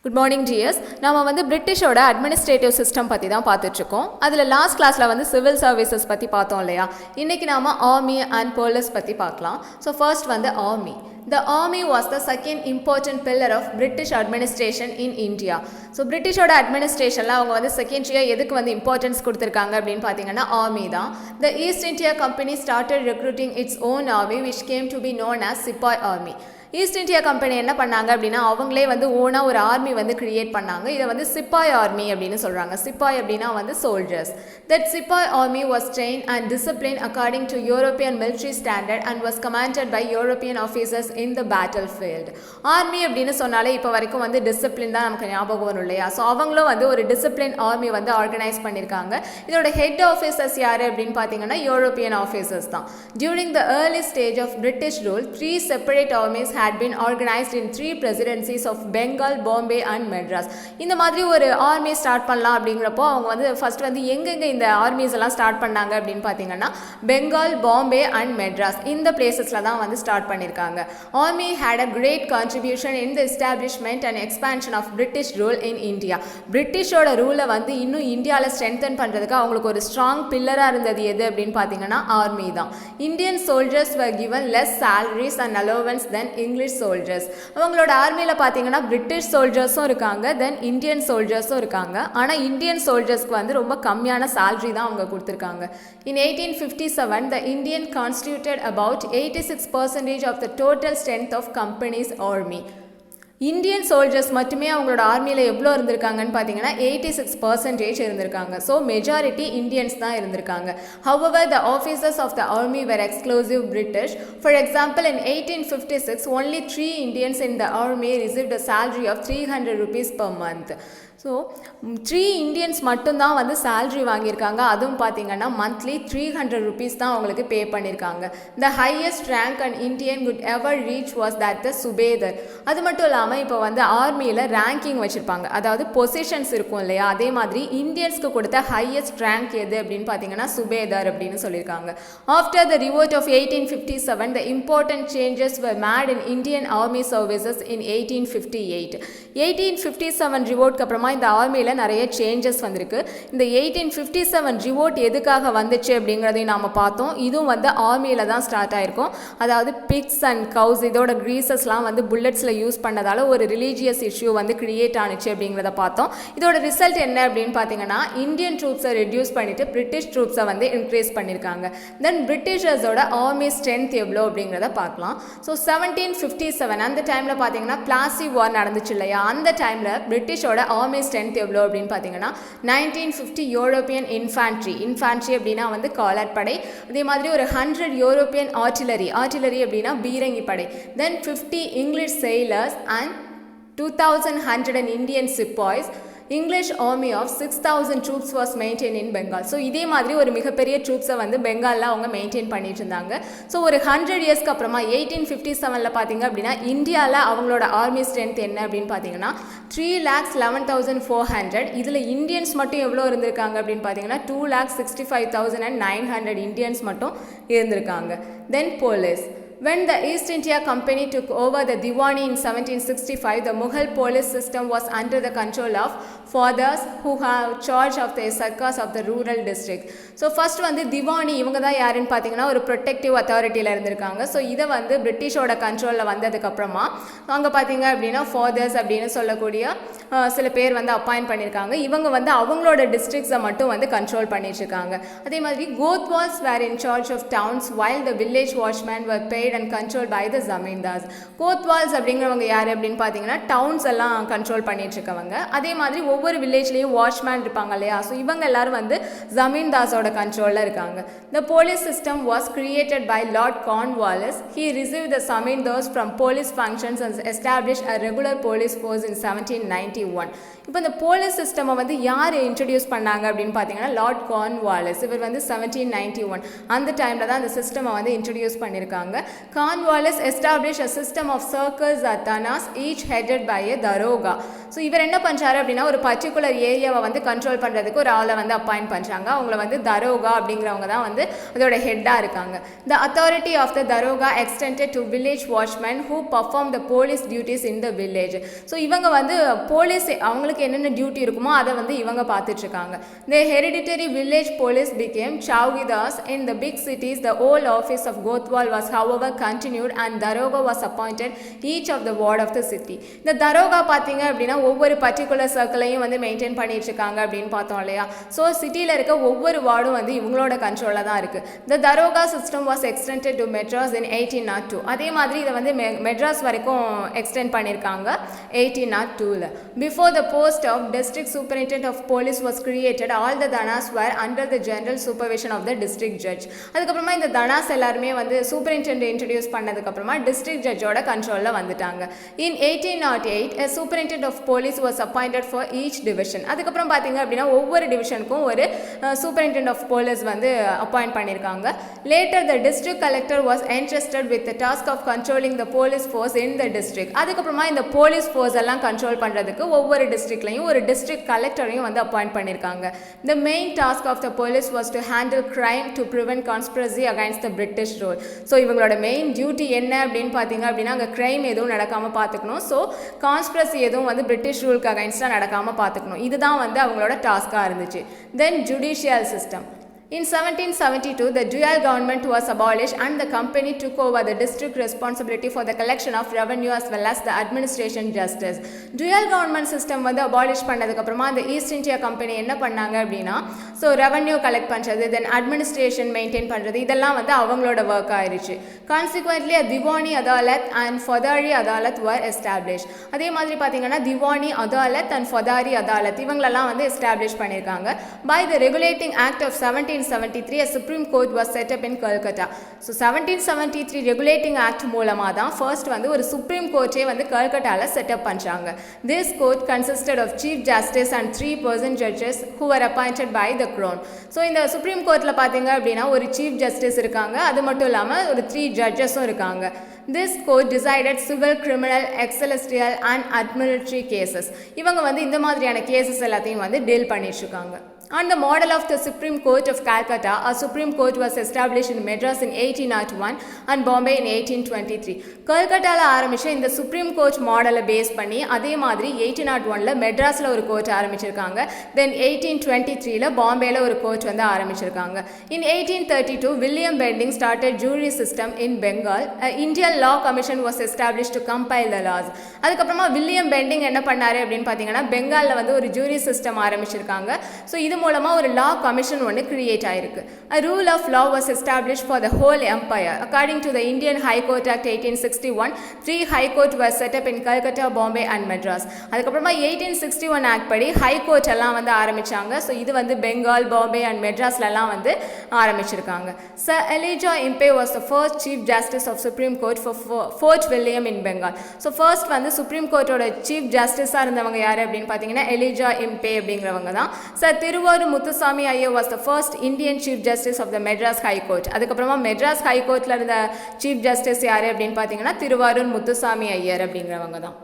Good morning GS. நம்ம வந்து பிரிட்டிஷோட administrative system பற்றி தான் பார்த்துட்ருக்கோம். அதில் லாஸ்ட் கிளாஸில் வந்து சிவில் சர்வீசஸ் பற்றி பார்த்தோம் இல்லையா? இன்றைக்கி நாம் ஆர்மி அண்ட் போலீஸ் பற்றி பார்க்கலாம். ஸோ ஃபர்ஸ்ட் வந்து army. The army was the second important pillar of British administration in India. So பிரிட்டிஷோட அட்மினிஸ்ட்ரேஷனில் அவங்க வந்து செகண்டரியாக எதுக்கு வந்து இம்பார்ட்டன்ஸ் கொடுத்துருக்காங்க அப்படின்னு பார்த்தீங்கன்னா ஆர்மி தான். The East India Company started recruiting its own army which came to be known as Sepoy Army. East India Company என்ன பண்ணாங்க அப்படின்னா அவங்களே வந்து ஓனாக ஒரு ஆர்மி வந்து கிரியேட் பண்ணாங்க. இதை வந்து சிப்பாய் ஆர்மி அப்படின்னு சொல்கிறாங்க. சிப்பாய் அப்படின்னா வந்து soldiers. That sepoy army was train and discipline according to European military standard and was commanded by European officers in the battle field. Army அப்படின்னு சொன்னாலே இப்போ வரைக்கும் வந்து டிசிப்ளின் தான் நமக்கு ஞாபகம் வரும் இல்லையா? ஸோ அவங்களும் வந்து ஒரு டிசிப்ளின் ஆர்மி வந்து ஆர்கனைஸ் பண்ணியிருக்காங்க. இதோட ஹெட் ஆஃபீஸர்ஸ் யார் அப்படின்னு பார்த்தீங்கன்னா யூரோப்பியன் ஆஃபீஸர்ஸ் தான். During the early stage of British rule 3 separate armies had been organized in 3 presidencies of Bengal, Bombay and Madras. இந்த மாதிரி ஒரு ஆர்மி ஸ்டார்ட் பண்ணலாம் அப்படிங்கிறப்போ அவங்க வந்து ஃபர்ஸ்ட் வந்து எங்கெங்கே இந்த ஆர்மிஸ் எல்லாம் ஸ்டார்ட் பண்ணாங்க அப்படின்னு பார்த்தீங்கன்னா பெங்கால், பாம்பே அண்ட் மெட்ராஸ் இந்த பிளேசஸில் தான் வந்து ஸ்டார்ட் பண்ணியிருக்காங்க. Army had a great contribution in the establishment and expansion of British rule in India. பிரிட்டிஷோட ரூலை வந்து இன்னும் இந்தியாவில் ஸ்ட்ரென்தன் பண்ணுறதுக்கு அவங்களுக்கு ஒரு ஸ்ட்ராங் பில்லராக இருந்தது எது அப்படின்னு பார்த்தீங்கன்னா ஆர்மி தான். Indian soldiers were given less salaries and allowance than English soldiers. அவங்களோட ஆர்மியில் பார்த்தீங்கன்னா பிரிட்டிஷ் சோல்ஜர்ஸும் இருக்காங்க, தென் இந்தியன் சோல்ஜர்ஸும் இருக்காங்க. ஆனால் இந்தியன் சோல்ஜர்ஸ்க்கு வந்து ரொம்ப கம்மியான சேலரி தான் அவங்க கொடுத்துருக்காங்க. In 1857, the Indian constituted about 86% of the total strength of company's army. Indian soldiers மட்டுமே அவங்களோட ஆர்மியில் எவ்வளோ இருந்திருக்காங்கன்னு பார்த்தீங்கன்னா 86% இருந்திருக்காங்க. ஸோ மெஜாரிட்டி இந்தியன்ஸ் தான் இருந்திருக்காங்க. However, the officers of the army were exclusive British. For example, in 1856, only 3 Indians in the army received a salary of 300 rupees per month. So 3 Indians மட்டும்தான் வந்து சேல்ரி வாங்கியிருக்காங்க. அதுவும் பார்த்தீங்கன்னா மந்த்லி 300 rupees தான் அவங்களுக்கு pay பண்ணியிருக்காங்க. The highest rank and Indian could ever reach was that the subedar. அது மட்டும் இல்லாமல் இப்போ வந்து ஆர்மியில் ரேங்கிங் வச்சுருப்பாங்க, அதாவது பொசிஷன்ஸ் இருக்கும் இல்லையா? அதே மாதிரி இந்தியன்ஸ்க்கு கொடுத்த ஹையஸ்ட் ரேங்க் எது அப்படின்னு பார்த்தீங்கன்னா சுபேதர் அப்படின்னு சொல்லியிருக்காங்க. After the revolt of 1857, the important changes were made in Indian army services in 1858. 1857 ரிவோல்ட்க்கு அப்புறமா இந்த ஆர்மியில் நிறைய சேஞ்சஸ் வந்திருக்கு. இந்த 1857 ரிவோல்ட் எதுக்காக வந்துச்சு அப்படிங்கிறதையும் நாம் பார்த்தோம். இதுவும் வந்து ஆர்மியில் தான் ஸ்டார்ட் ஆயிருக்கும். அதாவது பிக்ஸ் அண்ட் கவுஸ் இதோட க்ரீசஸ்லாம் வந்து புல்லட்ஸில் யூஸ் பண்ணதால் ஒரு ரிலீஜியஸ் இஷ்யூ வந்து கிரியேட் ஆனிச்சு அப்படிங்கிறத பார்த்தோம். இதோட ரிசல்ட் என்ன அப்படின்னு பார்த்தீங்கன்னா இந்தியன் ட்ரூப்ஸை ரெடியூஸ் பண்ணிவிட்டு பிரிட்டிஷ் ட்ரூப்ஸை வந்து இன்க்ரீஸ் பண்ணியிருக்காங்க. தென் பிரிட்டிஷர்ஸோட ஆர்மி ஸ்ட்ரென்த் எவ்வளோ அப்படிங்கிறத பார்க்கலாம். ஸோ 1757 அந்த டைமில் பார்த்தீங்கன்னா பிளாசி வார் நடந்துச்சு இல்லையா? அந்த டைமில் பிரிட்டிஷோட ஆர்மி ஸ்ட்ரென்த் எவ்வளோ அப்படின்னு பார்த்தீங்கன்னா 1950 யூரோப்பியன் இன்ஃபேண்ட்ரி அப்படின்னா வந்து காலாட் படை. அதே மாதிரி ஒரு 100 யூரோப்பியன் ஆர்டிலரி அப்படின்னா பீரங்கி படை. Then 50 English sailors and 2100 Indian sepoys. English army of 6000 troops was maintain in Bengal. So இதே மாதிரி ஒரு மிகப்பெரிய ட்ரூப்ஸை வந்து பெங்காலில் அவங்க மெயின்டைன் பண்ணிட்டு இருந்தாங்க. ஸோ ஒரு 100 இயர்ஸ்க்கு அப்புறமா 1857 பார்த்தீங்க அப்படின்னா இந்தியாவில் அவங்களோட ஆர்மி ஸ்ட்ரென்த் என்ன அப்படின்னு பார்த்தீங்கன்னா 3,11,400. இதில் இந்தியன்ஸ் மட்டும் எவ்வளோ இருந்திருக்காங்க அப்படின்னு பார்த்தீங்கன்னா 2,65,900 இந்தியன்ஸ் மட்டும் இருந்திருக்காங்க. தென் police. When the East India Company took over the Diwani in 1765, the Mughal police system was under the control of fathers who have charge of the circus of the rural district. So first வந்து திவானி இவங்க தான் யாருன்னு பார்த்தீங்கன்னா ஒரு protective அத்தாரிட்டியில் இருந்திருக்காங்க. So இதை வந்து பிரிட்டிஷோட கண்ட்ரோலில் வந்ததுக்கப்புறமா அங்கே பார்த்தீங்க அப்படின்னா ஃபாதர்ஸ் அப்படின்னு சொல்லக்கூடிய சில பேர் வந்து அப்பாயிண்ட் பண்ணியிருக்காங்க. இவங்க வந்து அவங்களோட டிஸ்ட்ரிக்ஸை மட்டும் வந்து கண்ட்ரோல் பண்ணிட்டு இருக்காங்க. அதே மாதிரி kotwals were in charge of towns while the village watchman were paid and controlled by the zamindars. Kotwals அப்படிங்கிறவங்க யார் அப்படின்னு பார்த்தீங்கன்னா டவுன்ஸ் எல்லாம் கண்ட்ரோல் பண்ணிட்டு இருக்கவங்க. அதே மாதிரி ஒவ்வொரு வில்லேஜ்லேயும் வாட்ச்மேன் இருப்பாங்க இல்லையா? ஸோ இவங்க எல்லாரும் வந்து ஜமீன்தாஸோட கண்ட்ரோலில் இருக்காங்க. The police system was created by Lord Cornwallis. He received the zamindars from police functions and established a regular police force in 1791. இப்போ இந்த போலீஸ் சிஸ்டமை வந்து யார் இன்ட்ரடியூஸ் பண்ணாங்க அப்படின்னு பார்த்தீங்கன்னா லார்ட் கார்ன்வாலிஸ். இவர் வந்து 1791 அந்த டைமில் தான் அந்த சிஸ்டமை வந்து இன்ட்ரடியூஸ் பண்ணியிருக்காங்க. Cornwallis establish a system of circles or thanas each headed by a daroga. So இவர் என்ன பண்ணுறாரு அப்படின்னா ஒரு பர்டிகுலர் ஏரியாவை வந்து கண்ட்ரோல் பண்ணுறதுக்கு ஒரு ஆளை வந்து அப்பாயிண்ட் பண்ணுறாங்க. அவங்கள வந்து தரோகா அப்படிங்கிறவங்க தான் வந்து அதோட ஹெட்டாக இருக்காங்க. The authority of the daroga extended to village watchman who perform the police duties in the village. So இவங்க வந்து போலீஸ் அவங்களுக்கு என்னென்ன டியூட்டி இருக்குமோ அதை வந்து இவங்க பார்த்துட்ருக்காங்க. The hereditary village police became chowkidars in the big cities. The old office of kotwal was however continued and daroga was appointed each of the ward of the city. இந்த தரோகா பார்த்தீங்க அப்படின்னா ஒவ்வொரு பர்டிகுலர் சர்க்கிளையும் வந்து மெயின்டைன் பண்ணிட்டு இருக்காங்க அப்படின்னு பார்த்தோம் இல்லையா. ஸோ சிட்டியில் இருக்க ஒவ்வொரு வார்டும் வந்து இவங்களோட கண்ட்ரோலில் தான் இருக்குது. The daroga system was extended to Madras in 1802. அதே மாதிரி இதை வந்து மெட்ராஸ் வரைக்கும் எக்ஸ்டெண்ட் பண்ணியிருக்காங்க 1802. Before the post of district superintendent of police was created all the thanas were under the general supervision of the district judge. அதுக்கப்புறமா இந்த தனாஸ் எல்லாருமே வந்து சூப்பரிண்டென்டென்ட் இன்ட்ரடியூஸ் பண்ணதுக்கப்புறமா டிஸ்ட்ரிக்ட் ஜட்ஜோட கண்ட்ரோலில் வந்துட்டாங்க. இன் 1808 a superintendent of police was appointed for each division. அதுக்கப்புறம் பார்த்தீங்க அப்படின்னா ஒவ்வொரு டிவிஷனுக்கும் ஒரு சூப்பரிண்டென்டென்ட் ஆஃப் போலீஸ் வந்து அப்பாயிண்ட் பண்ணியிருக்காங்க. Later the district collector was entrusted with the task of controlling the police force in the district. அதுக்கப்புறமா இந்த போலீஸ் ஃபோர்ஸ் எல்லாம் கண்ட்ரோல் பண்ணுறதுக்கு ஒவ்வொரு டிஸ்ட்ரிக்ட்லையும் ஒரு டிஸ்ட்ரிக்ட் கலெக்டரையும் வந்து அப்பாயிண்ட் பண்ணியிருக்காங்க. The main task of the police was to handle crime to prevent conspiracy against the British rule. So இவங்களோட main duty என்ன அப்படின்னு பார்த்தீங்க அப்படின்னா அங்கே கிரைம் எதுவும் நடக்காமல் பார்த்துக்கணும். ஸோ கான்ஸ்பிரசி எதுவும் வந்து பிரிட்டிஷ் ரூலுக்கு அகைன்ஸ்டாக நடக்காமல் பார்த்துக்கணும். இதுதான் வந்து அவங்களோட டாஸ்காக இருந்துச்சு. தென் judicial system. In 1772, the dual government was abolished and the company took over the district responsibility for the collection of revenue as well as the administration justice. Dual government system வந்து abolish பண்ணதுக்கு அப்புறமா அந்த east India Company என்ன பண்ணாங்க அப்படின்னா so revenue collect பண்ணுறது தென் administration maintain பண்ணுறது இதெல்லாம் வந்து அவங்களோட ஒர்க் ஆயிடுச்சு. Consequently Diwani Adalat and Faujdari Adalat were establish. அதே மாதிரி பார்த்தீங்கன்னா திவானி அதாலத் அண்ட் ஃபதாரி அதாலத் இவங்களெல்லாம் வந்து எஸ்டாப்ளிஷ் பண்ணியிருக்காங்க. By the regulating act of 1773 a Supreme Court was set up in Calcutta. So 1773 regulating act மூலமா தான் first வந்து ஒரு Supreme Court-ஏ வந்து கல்கட்டால செட் அப் பண்ணாங்க. This court consisted of chief justice and 3 person judges who were appointed by the crown. So இந்த Supreme Court-ல பாத்தீங்க அப்படினா ஒரு chief justice இருக்காங்க. அது மட்டும் இல்லாம ஒரு 3 judges-உம் இருக்காங்க. This court decided civil, criminal, ecclesiastical and administrative cases. இவங்க வந்து இந்த மாதிரியான கேसेस எல்லாத்தையும் வந்து டீல் பண்ணிட்டு இருக்காங்க. On the model of the Supreme Court of Calcutta, a Supreme Court was established in Madras in 1801 and Bombay in 1823. கல்கட்டால ஆரம்பிச்ச இந்த சுப்ரீம் கோர்ட் மாடலை பேஸ் பண்ணி அதே மாதிரி 1801ல மெட்ராஸ்ல ஒரு கோர்ட் ஆரம்பிச்சிருக்காங்க. தென் 1823ல பாம்பேல ஒரு கோர்ட் வந்து ஆரம்பிச்சிருக்காங்க. In 1832, William Bentinck started jury system in Bengal. Indian Law Commission was established to compile the laws. அதுக்கப்புறமா வில்லியம் பெண்டிங் என்ன பண்ணாரு அப்படின்னு பார்த்தீங்கன்னா பெங்காலில் வந்து ஒரு ஜூரி சிஸ்டம் ஆரம்பிச்சிருக்காங்க. ஸோ இது மூலமாக ஒரு லா கமிஷன் ஒன்று கிரியேட் ஆயிருக்கு. A rule of law was established for the whole empire. According to the Indian High Court Act 1861, 3 high court were set up in Calcutta, Bombay and Madras. அதுக்கப்புறமா 1861 act படி high court எல்லாம் வந்து ஆரம்பிச்சாங்க. So இது வந்து Bengal, Bombay and மெட்ராஸ்லாம் வந்து ஆரம்பிச்சிருக்காங்க. Sir Elijah Impey was the first chief justice of Supreme Court for Fort William in Bengal. So first வந்து சுப்ரீம் கோர்ட்டோட சீஃப் ஜஸ்டிஸாக இருந்தவங்க யார் அப்படின்னு பார்த்தீங்கன்னா எலிஜா இம்பே அப்படிங்கிறவங்க தான். Sir Thiruvarur Muthusamy Iyer was the first Indian chief justice of the Madras high court. அதுக்கப்புறமா மெட்ராஸ் ஹை கோர்ட்டில் இருந்த சீஃப் ஜஸ்டிஸ் யார் அப்படின்னு பார்த்தீங்கன்னா திருவாரூர் முத்துசாமி ஐயர் அப்படிங்கிறவங்க தான்.